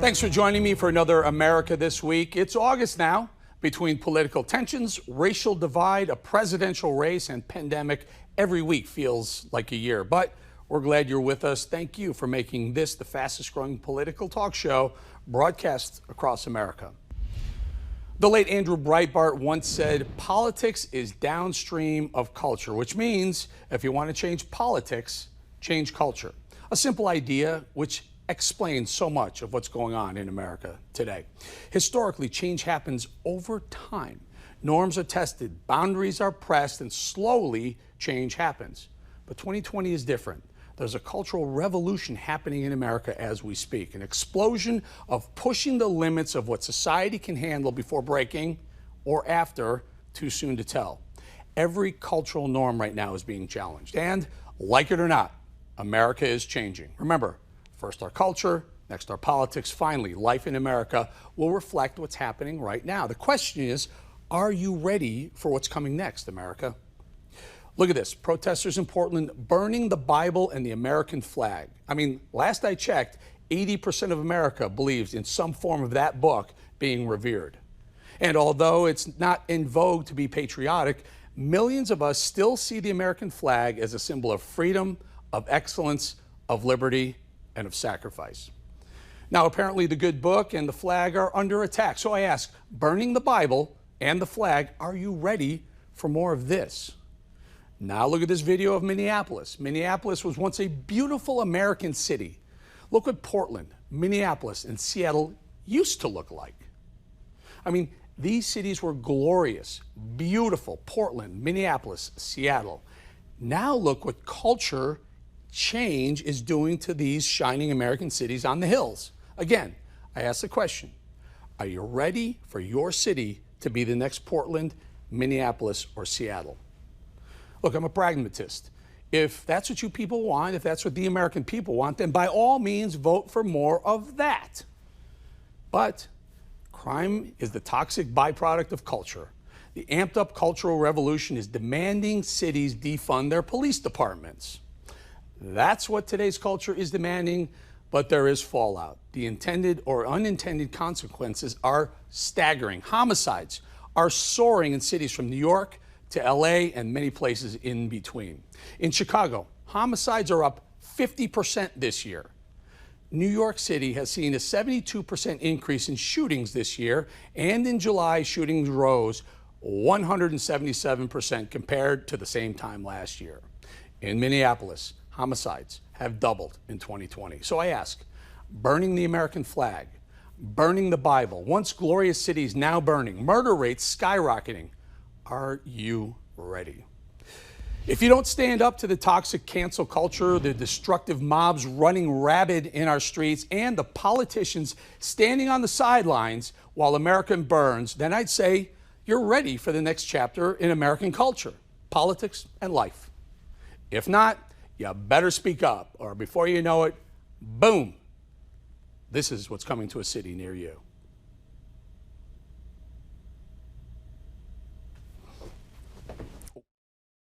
Thanks for joining me for another America This Week. It's August now. Between political tensions, racial divide, a presidential race, and pandemic, every week feels like a year. But we're glad you're with us. Thank you for making this the fastest growing political talk show broadcast across America. The late Andrew Breitbart once said, politics is downstream of culture, which means if you want to change politics, change culture. A simple idea which explains so much of what's going on in America today. Historically, change happens over time. Norms are tested, boundaries are pressed, and slowly change happens. But 2020 is different. There's a cultural revolution happening in America as we speak, an explosion of pushing the limits of what society can handle before breaking or after, too soon to tell. Every cultural norm right now is being challenged. And like it or not, America is changing. Remember, first our culture, next our politics. Finally, life in America will reflect what's happening right now. The question is, are you ready for what's coming next, America? Look at this. Protestors in Portland burning the Bible and the American flag. I mean, last I checked, 80% of America believes in some form of that book being revered. And although it's not in vogue to be patriotic, millions of us still see the American flag as a symbol of freedom, of excellence, of liberty, and of sacrifice. Now, apparently the good book and the flag are under attack. So I ask, burning the Bible and the flag, are you ready for more of this? Now look at this video of Minneapolis. Minneapolis was once a beautiful American city. Look what Portland, Minneapolis, and Seattle used to look like. I mean, these cities were glorious, beautiful. Portland, Minneapolis, Seattle. Now look what culture change is doing to these shining American cities on the hills. Again, I ask the question, are you ready for your city to be the next Portland, Minneapolis, or Seattle? Look, I'm a pragmatist. If that's what you people want, if that's what the American people want, then by all means vote for more of that. But crime is the toxic byproduct of culture. The amped up cultural revolution is demanding cities defund their police departments. That's what today's culture is demanding, but there is fallout. The intended or unintended consequences are staggering. Homicides are soaring in cities from New York to LA and many places in between. In Chicago, homicides are up 50% this year. New York City has seen a 72% increase in shootings this year, and in July, shootings rose 177% compared to the same time last year. In Minneapolis, homicides have doubled in 2020. So I ask, burning the American flag, burning the Bible, once glorious cities now burning, murder rates skyrocketing, are you ready? If you don't stand up to the toxic cancel culture, the destructive mobs running rabid in our streets, and the politicians standing on the sidelines while America burns, then I'd say you're ready for the next chapter in American culture, politics, and life. If not, you better speak up, or before you know it, boom, this is what's coming to a city near you.